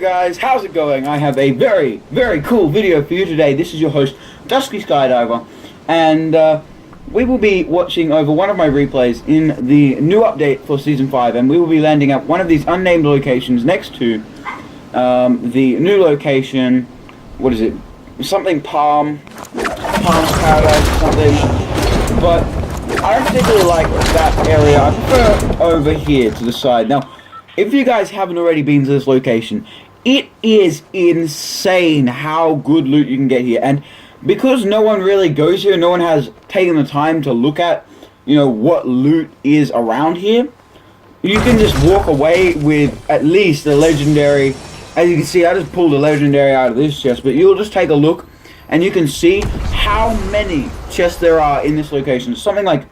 guys, how's it going? I have a very, very cool video for you today. This is your host, Dusky Skydiver, and we will be watching over one of my replays in the new update for Season 5, and we will be landing at one of these unnamed locations next to the new location, what is it, something Palm's Paradise or something, but I don't particularly like that area. I prefer over here to the side. Now, if you guys haven't already been to this location, it is insane how good loot you can get here. And because no one really goes here, no one has taken the time to look at, you know, what loot is around here, you can just walk away with at least the legendary. As you can see, I just pulled a legendary out of this chest, but you'll just take a look and you can see how many chests there are in this location. Something like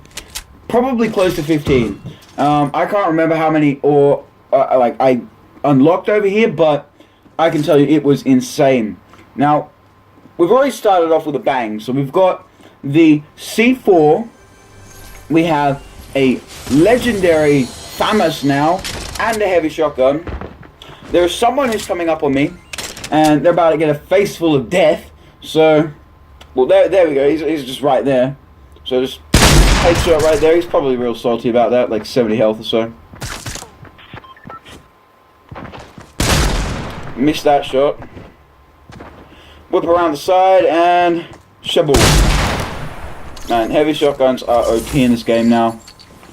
probably close to 15. I can't remember how many like I unlocked over here, but I can tell you it was insane. Now, we've already started off with a bang. So we've got the C4, we have a legendary FAMAS now, and a heavy shotgun. There's someone who's coming up on me, and they're about to get a face full of death. So, well, there we go. He's just right there. So just headshot right there. He's probably real salty about that, like 70 health or so. Missed that shot. Whip around the side and shaboom. Man, heavy shotguns are OP in this game now,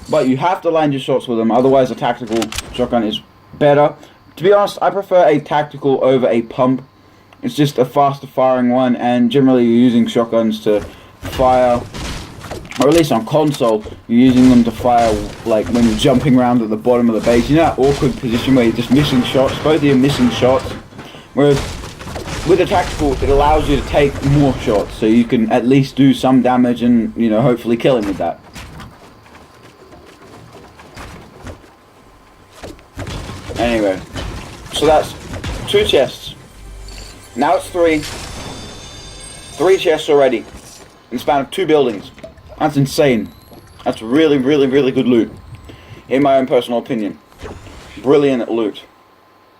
but you have to land your shots with them. Otherwise, a tactical shotgun is better. To be honest, I prefer a tactical over a pump. It's just a faster firing one, and generally you're using shotguns to fire, or at least on console, you're using them to fire like when you're jumping around at the bottom of the base. You know that awkward position where you're just missing shots, both of you are missing shots. Whereas with a tactical, it allows you to take more shots, so you can at least do some damage and, you know, hopefully kill him with that. Anyway, so that's 2 chests. Now it's 3. 3 chests already in the span of 2 buildings. That's insane. That's really, really, really good loot, in my own personal opinion. Brilliant loot.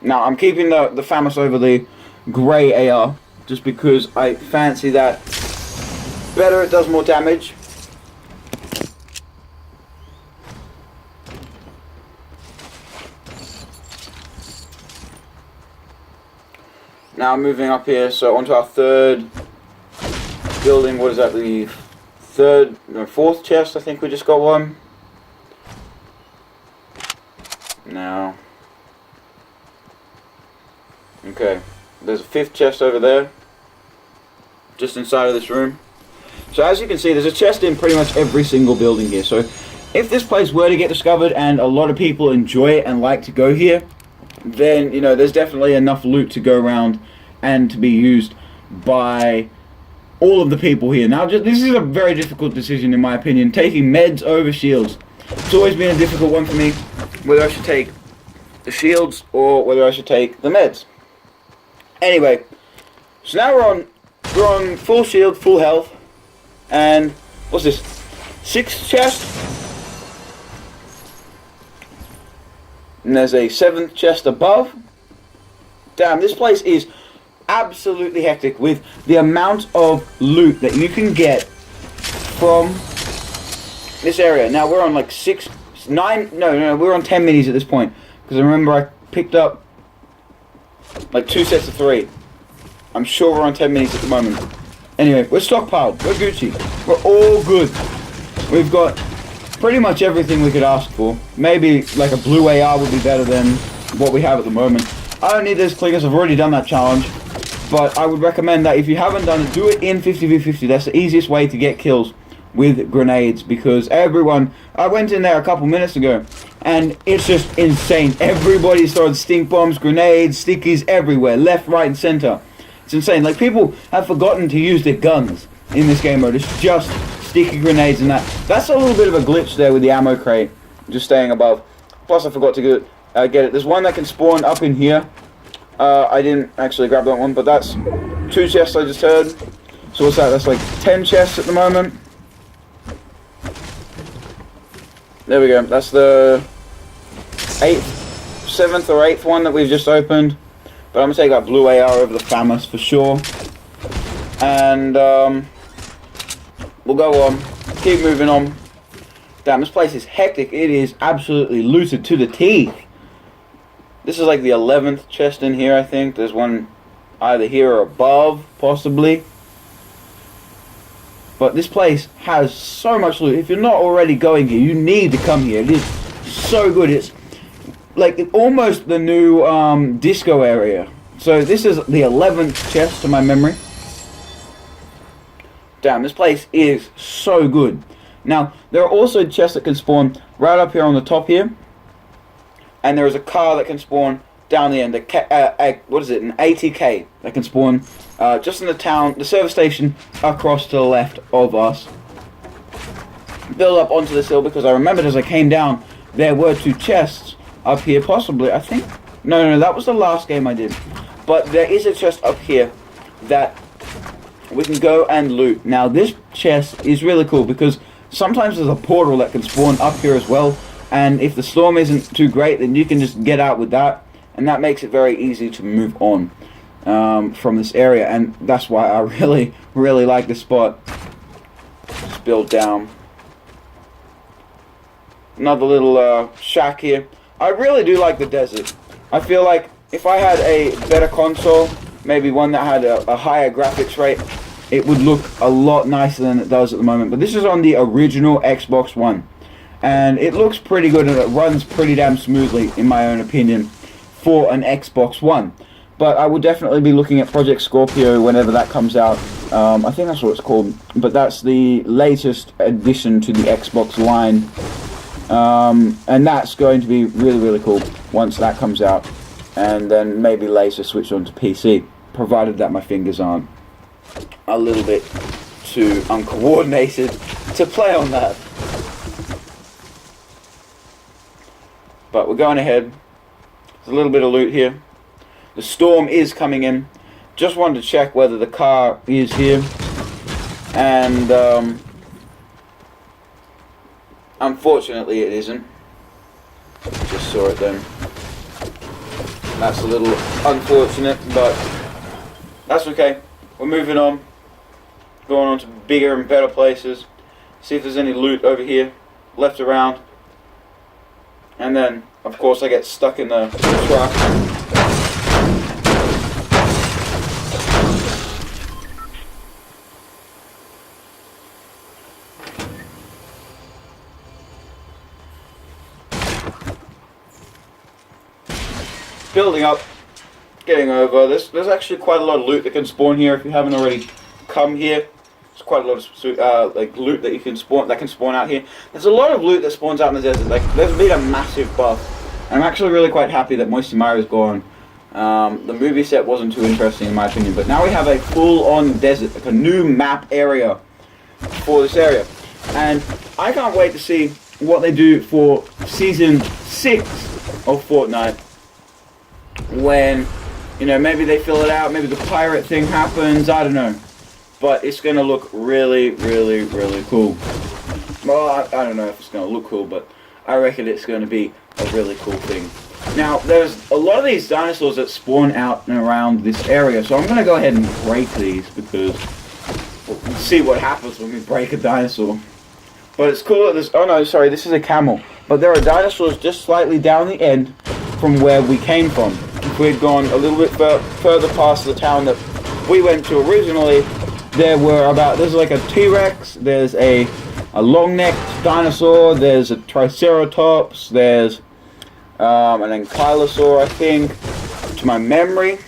Now, I'm keeping the FAMAS over the grey AR, just because I fancy that better, it does more damage. Now moving up here, so onto our 3rd building. What is that, the 4th chest? I think we just got one. Now, okay, there's a 5th chest over there, just inside of this room. So as you can see, there's a chest in pretty much every single building here. So if this place were to get discovered and a lot of people enjoy it and like to go here, then, you know, there's definitely enough loot to go around and to be used by all of the people here. Now, this is a very difficult decision in my opinion, taking meds over shields. It's always been a difficult one for me, whether I should take the shields or whether I should take the meds. Anyway, so now we're on full shield, full health, and what's this? 6th chest? And there's a 7th chest above. Damn, this place is absolutely hectic with the amount of loot that you can get from this area. Now we're on like 9, we're on 10 minis at this point, because I remember I picked up like 2 sets of 3. I'm sure we're on 10 minis at the moment. Anyway, we're stockpiled, we're Gucci, we're all good. We've got pretty much everything we could ask for. Maybe like a blue AR would be better than what we have at the moment. I don't need those clickers, I've already done that challenge. But I would recommend that if you haven't done it, do it in 50v50. That's the easiest way to get kills with grenades, because everyone, I went in there a couple minutes ago and it's just insane. Everybody's throwing stink bombs, grenades, stickies everywhere, left, right and center. It's insane. Like, people have forgotten to use their guns in this game mode. It's just sticky grenades and that. That's a little bit of a glitch there with the ammo crate just staying above. Plus I forgot to get it. There's one that can spawn up in here. I didn't actually grab that one, but that's 2 chests I just heard. So what's that? That's like 10 chests at the moment. There we go. That's the 7th or 8th one that we've just opened. But I'm going to take that blue AR over the FAMAS for sure. And we'll go on. Keep moving on. Damn, this place is hectic. It is absolutely looted to the teeth. This is like the 11th chest in here, I think. There's one either here or above, possibly. But this place has so much loot. If you're not already going here, you need to come here. It is so good. It's like almost the new disco area. So this is the 11th chest to my memory. Damn, this place is so good. Now, there are also chests that can spawn right up here on the top here. And there is a car that can spawn down the end. What is it? An ATK that can spawn just in the town, the service station across to the left of us. Build up onto this hill because I remembered as I came down, there were 2 chests up here, possibly. I think. No, that was the last game I did. But there is a chest up here that we can go and loot. Now, this chest is really cool because sometimes there's a portal that can spawn up here as well. And if the storm isn't too great, then you can just get out with that. And that makes it very easy to move on from this area. And that's why I really, really like this spot. Just build down. Another little shack here. I really do like the desert. I feel like if I had a better console, maybe one that had a higher graphics rate, it would look a lot nicer than it does at the moment. But this is on the original Xbox One. And it looks pretty good and it runs pretty damn smoothly, in my own opinion, for an Xbox One. But I will definitely be looking at Project Scorpio whenever that comes out. I think that's what it's called. But that's the latest addition to the Xbox line. And that's going to be really, really cool once that comes out. And then maybe later switch on to PC, provided that my fingers aren't a little bit too uncoordinated to play on that. But we're going ahead. There's a little bit of loot here. The storm is coming in. Just wanted to check whether the car is here. And unfortunately it isn't. Just saw it then. That's a little unfortunate, but that's okay. We're moving on. Going on to bigger and better places. See if there's any loot over here left around. And then, of course, I get stuck in the truck. Building up, getting over. There's actually quite a lot of loot that can spawn here if you haven't already come here. There's quite a lot of like loot that you can spawn out here. There's a lot of loot that spawns out in the desert. Like there's been a massive buff. And I'm actually really quite happy that Moisty Mire is gone. The movie set wasn't too interesting in my opinion, but now we have a full-on desert, like a new map area for this area. And I can't wait to see what they do for Season 6 of Fortnite. When, you know, maybe they fill it out, maybe the pirate thing happens, I don't know. But it's going to look really, really, really cool. Well, I don't know if it's going to look cool, but I reckon it's going to be a really cool thing. Now, there's a lot of these dinosaurs that spawn out and around this area, so I'm going to go ahead and break these because we'll see what happens when we break a dinosaur. But it's cool that there's, oh no, sorry, this is a camel. But there are dinosaurs just slightly down the end from where we came from. If we had gone a little bit further past the town that we went to originally, there's like a T-Rex, there's a long-necked dinosaur, there's a Triceratops, there's an Ankylosaur, I think, to my memory.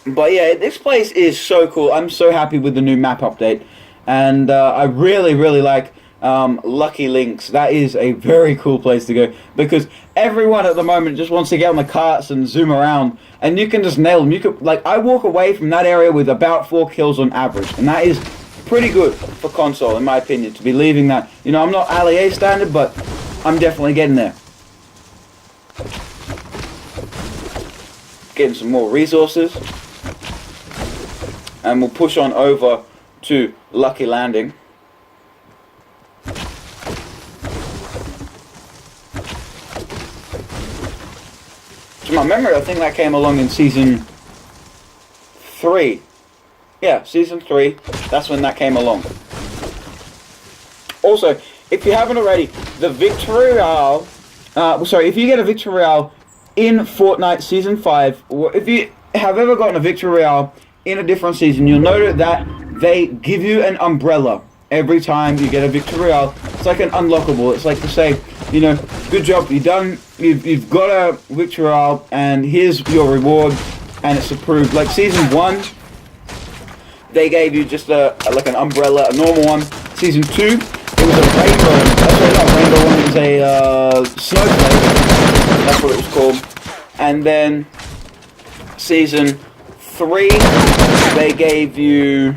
But yeah, this place is so cool. I'm so happy with the new map update. And I really, really like Lucky Links. That is a very cool place to go. Because everyone at the moment just wants to get on the carts and zoom around. And you can just nail them. You could, like, I walk away from that area with about 4 kills on average. And that is pretty good for console, in my opinion, to be leaving that. You know, I'm not Ali standard, but I'm definitely getting there. Getting some more resources. And we'll push on over to Lucky Landing. To from my memory, I think that came along in Season 3. Yeah, Season 3, that's when that came along. Also, if you haven't already, the Victory Royale, if you get a Victory Royale in Fortnite Season 5, or if you have ever gotten a Victory Royale in a different season, you'll notice that they give you an umbrella every time you get a Victory Royale. It's like an unlockable. It's like to say, you know, good job, you've got a Victory Royale, and here's your reward, and it's approved. Like Season 1, they gave you just like an umbrella, a normal one. Season 2, it was a rainbow. Not a rainbow one. It was a snowflake. That's what it was called. And then Season 3, they gave you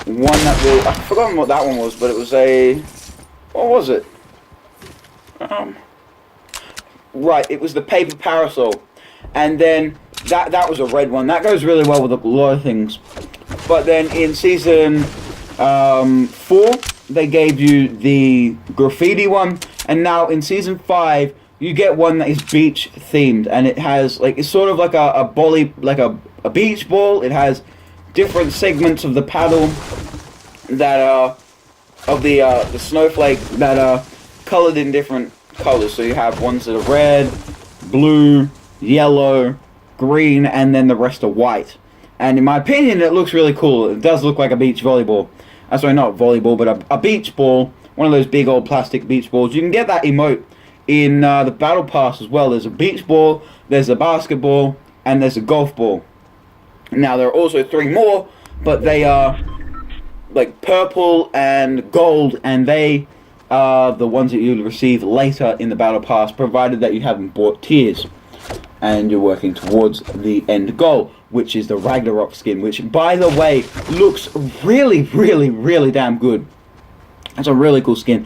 one that was, I've forgotten what that one was, but it was a, what was it? Right, it was the paper parasol. And then that was a red one. That goes really well with a lot of things. But then in Season 4, they gave you the graffiti one, and now in Season 5, you get one that is beach themed, and it has like, it's sort of like a volley, like a beach ball. It has different segments of the paddle that are of the snowflake that are colored in different colors. So you have ones that are red, blue, yellow, green, and then the rest are white. And in my opinion, it looks really cool. It does look like a beach volleyball. Sorry, not volleyball, but a beach ball. One of those big old plastic beach balls. You can get that emote in the Battle Pass as well. There's a beach ball, there's a basketball, and there's a golf ball. Now, there are also 3 more, but they are like purple and gold, and they are the ones that you'll receive later in the Battle Pass, provided that you haven't bought tiers and you're working towards the end goal, which is the Ragnarok skin, which, by the way, looks really, really, really damn good. That's a really cool skin.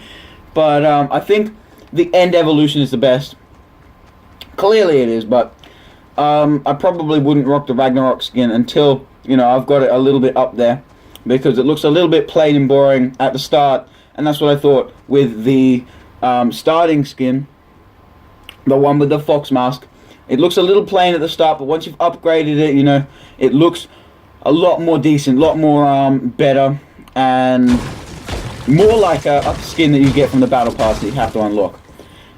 But I think the end evolution is the best. Clearly it is, but I probably wouldn't rock the Ragnarok skin until, you know, I've got it a little bit up there, because it looks a little bit plain and boring at the start, and that's what I thought with the starting skin, the one with the fox mask. It looks a little plain at the start, but once you've upgraded it, you know, it looks a lot more decent, a lot more better, and more like a skin that you get from the Battle Pass that you have to unlock.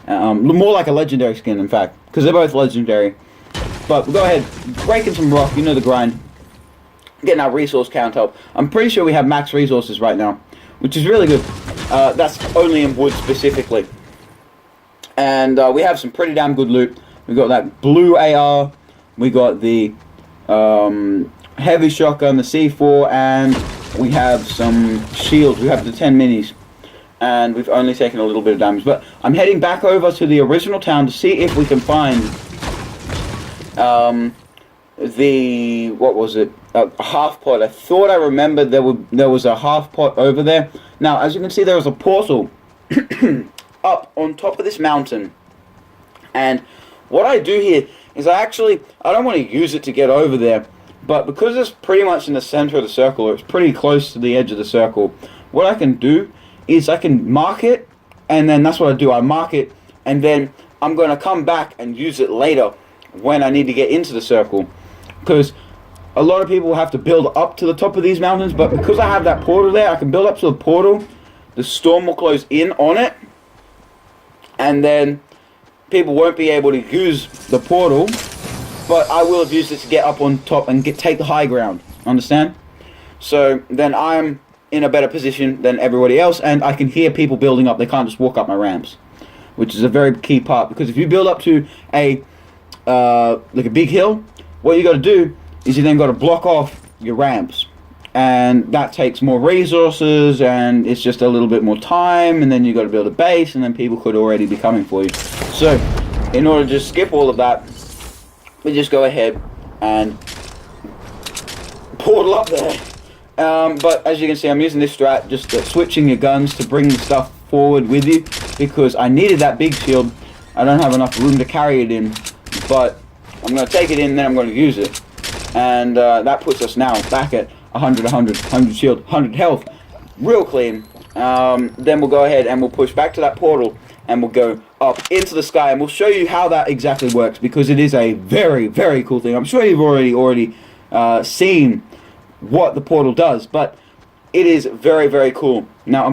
More like a legendary skin, in fact, because they're both legendary. But go ahead, breaking some rock, you know the grind. Getting our resource count up. I'm pretty sure we have max resources right now, which is really good. That's only in wood specifically. And we have some pretty damn good loot. We got that blue AR, we got the heavy shotgun, the C4, and we have some shields. We have the 10 minis, and we've only taken a little bit of damage. But I'm heading back over to the original town to see if we can find what was it? A half pot. I thought I remembered there was a half pot over there. Now, as you can see, there was a portal up on top of this mountain, and what I do here is I don't want to use it to get over there, but because it's pretty much in the center of the circle, or it's pretty close to the edge of the circle, what I can do is I can mark it, and then that's what I do. I mark it, and then I'm going to come back and use it later when I need to get into the circle, because a lot of people have to build up to the top of these mountains, but because I have that portal there, I can build up to the portal, the storm will close in on it, and then people won't be able to use the portal, but I will have used it to get up on top and take the high ground. Understand? So then I'm in a better position than everybody else, and I can hear people building up. They can't just walk up my ramps, which is a very key part, because if you build up to a like a big hill, what you got to do is you then got to block off your ramps, and that takes more resources, and it's just a little bit more time, and then you got to build a base, and then people could already be coming for you. So in order to just skip all of that, we just go ahead and portal up there. But as you can see, I'm using this strat, just switching your guns to bring the stuff forward with you, because I needed that big shield. I don't have enough room to carry it in, but I'm going to take it in, and then I'm going to use it. And that puts us now back at 100 shield, 100 health. Real clean. then we'll go ahead and we'll push back to that portal and we'll go up into the sky, and we'll show you how that exactly works, because it is a very, very cool thing. I'm sure you've already seen what the portal does, but it is very, very cool. Now,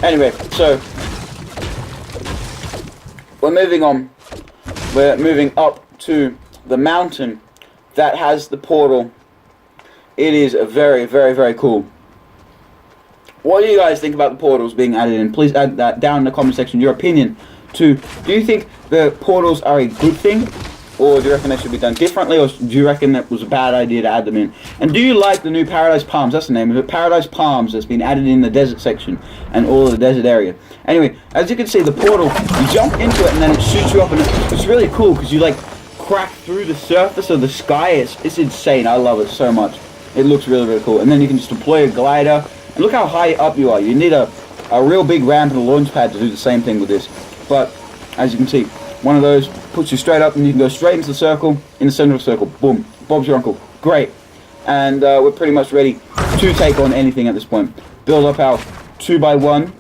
anyway, so we're moving on. We're moving up to the mountain that has the portal. It is very, very, very cool. What do you guys think about the portals being added in? Please add that down in the comment section, your opinion. Do you think the portals are a good thing? Or do you reckon they should be done differently? Or do you reckon that was a bad idea to add them in? And do you like the new Paradise Palms? That's the name of it. Paradise Palms that's been added in the desert section and all of the desert area. Anyway, as you can see, the portal, you jump into it and then it shoots you up. And it's really cool because you like crack through the surface of the sky. It's insane. I love it so much. It looks really, really cool. And then you can just deploy a glider. And look how high up you are. You need a real big ramp and a launch pad to do the same thing with this. But as you can see, one of those puts you straight up and you can go straight into the circle, in the center of the circle. Boom. Bob's your uncle. Great. And we're pretty much ready to take on anything at this point. Build up our 2x1.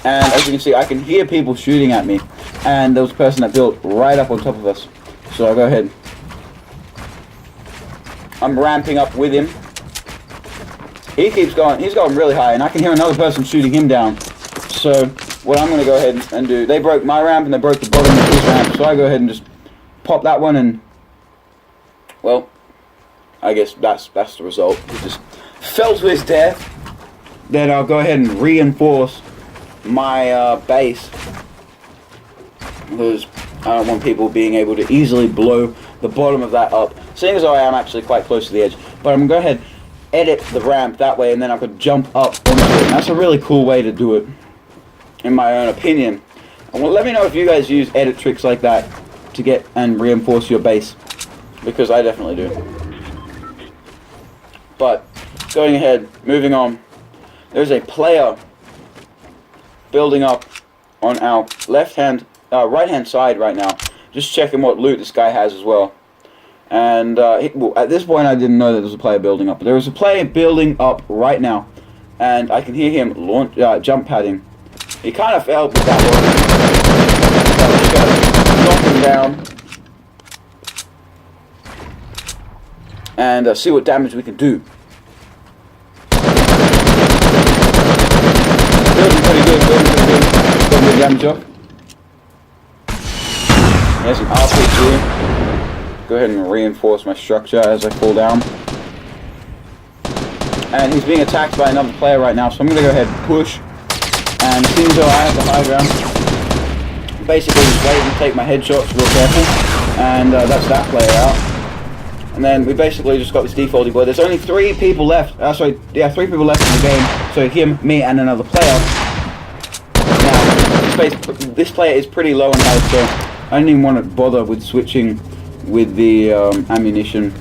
And as you can see, I can hear people shooting at me. And there was a person that built right up on top of us. So I'll go ahead. I'm ramping up with him. He keeps going. He's going really high. And I can hear another person shooting him down. So what I'm going to go ahead and do, they broke my ramp and they broke the bottom of his ramp, so I go ahead and just pop that one, and well, I guess that's the result. He just fell to his death. Then I'll go ahead and reinforce my base, because I don't want people being able to easily blow the bottom of that up, seeing as though I am actually quite close to the edge. But I'm going to go ahead, edit the ramp that way, and then I could jump up onto it. And that's a really cool way to do it, in my own opinion. And well, let me know if you guys use edit tricks like that to get and reinforce your base, because I definitely do. But going ahead, moving on, there's a player building up on our right hand side right now, just checking what loot this guy has as well. And well, at this point I didn't know that there was a player building up, but there is a player building up right now, and I can hear him jump padding. He kind of fell with that one. So I'm just going to knock him down and see what damage we can do. Building pretty good, Got good damage off. There's an RPG. Go ahead and reinforce my structure as I fall down. And he's being attacked by another player right now, so I'm going to go ahead and push. And seeing as though I have the high ground, basically just wait and take my headshots real careful, and that's that player out. And then we basically just got this defaulty boy. There's only 3 people left. 3 people left in the game. So him, me, and another player. Now, this player is pretty low on health, so I didn't even want to bother with switching with the ammunition.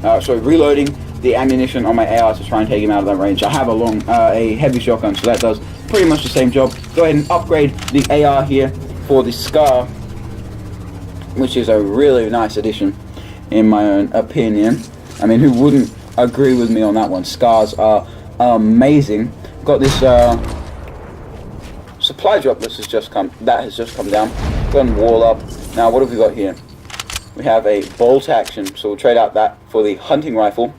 Reloading the ammunition on my AR to try and take him out of that range. I have a heavy shotgun, so that does pretty much the same job. Go ahead and upgrade the AR here for the Scar, which is a really nice addition in my own opinion. I mean, who wouldn't agree with me on that one? Scars are amazing. Got this supply drop that has just come down. Go ahead and wall up. Now what have we got here? We have a bolt action, so we'll trade out that for the hunting rifle.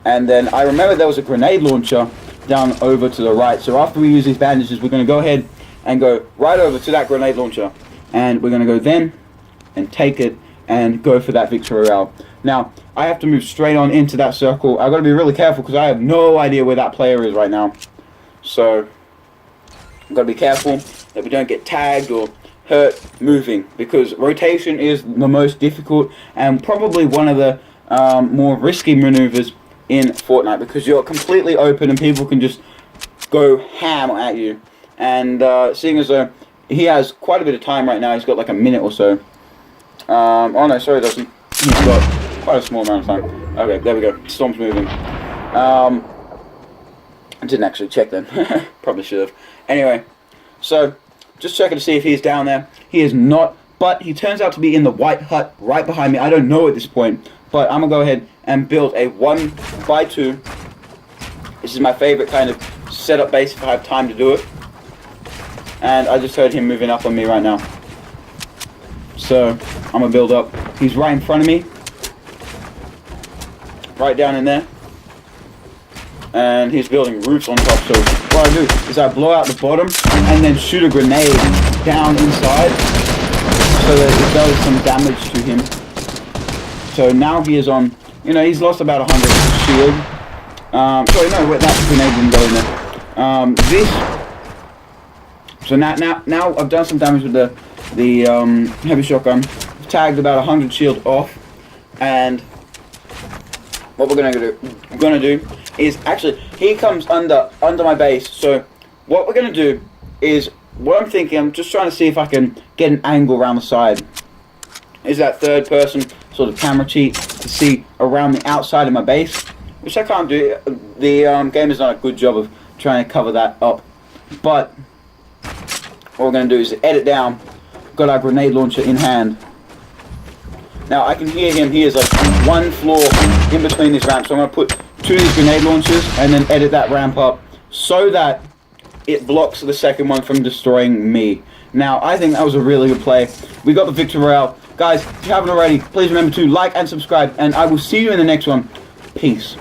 And then I remember there was a grenade launcher down over to the right, so after we use these bandages, we're going to go ahead and go right over to that grenade launcher, and we're going to go then and take it and go for that Victory Royale. Now I have to move straight on into that circle. I've got to be really careful because I have no idea where that player is right now, so I've got to be careful that we don't get tagged or hurt moving, because rotation is the most difficult and probably one of the more risky maneuvers in Fortnite, because you're completely open and people can just go ham at you. And seeing as though he has quite a bit of time right now, he's got like a minute or so. Oh no, sorry, he doesn't. He's got quite a small amount of time. Okay, there we go. Storm's moving. I didn't actually check then. Probably should have. Anyway, so just checking to see if he's down there. He is not, but he turns out to be in the white hut right behind me. I don't know at this point, but I'm gonna go ahead and build a 1x2. This is my favorite kind of setup base if I have time to do it. And I just heard him moving up on me right now. So I'm gonna build up. He's right in front of me. Right down in there. And he's building roofs on top. So what I do is I blow out the bottom and then shoot a grenade down inside so that it does some damage to him. So now he is on, you know, he's lost about 100 shield. Sorry, no, wait, that grenade didn't go in there. So now I've done some damage with the heavy shotgun. Tagged about 100 shield off, and what we're gonna do is actually he comes under my base. So what we're gonna do is what I'm thinking. I'm just trying to see if I can get an angle around the side. Is that third person sort of camera cheat to see around the outside of my base, which I can't do. The game has done a good job of trying to cover that up. But what we're going to do is edit down. Got our grenade launcher in hand. Now I can hear him. He is like one floor in between these ramps. So I'm going to put 2 of these grenade launchers and then edit that ramp up so that it blocks the second one from destroying me. Now I think that was a really good play. We got the Victory Royale. Guys, if you haven't already, please remember to like and subscribe, and I will see you in the next one. Peace.